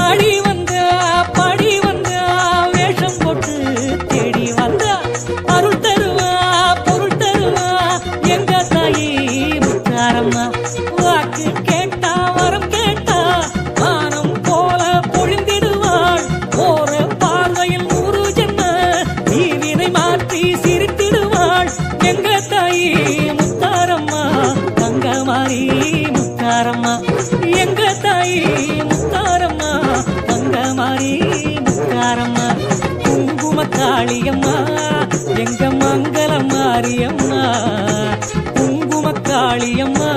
ஆடி வந்தா பாடி வந்தா வேஷம் போட்டு தேடி வந்தா அருள் தருவா பொருள் தருவா எங்க தாயி முத்தாரம்மா வாக்கு கேட்டா வரம் கேட்டா வானம் போல பொழிந்திடுவாள் போற பார்வையில் 100 ஜென்ம தீவினை மாற்றி சிரித்திடுவாள் எங்க தாயி முத்தாரம்மா தங்கமாரி முத்தாரம்மா எங்க தாயி முத்தாரம்மா தங்கமாரி முத்தாரம்மா குங்கும காளியம்மா எங்க மங்கள மாரியம்மா குங்கும காளியம்மா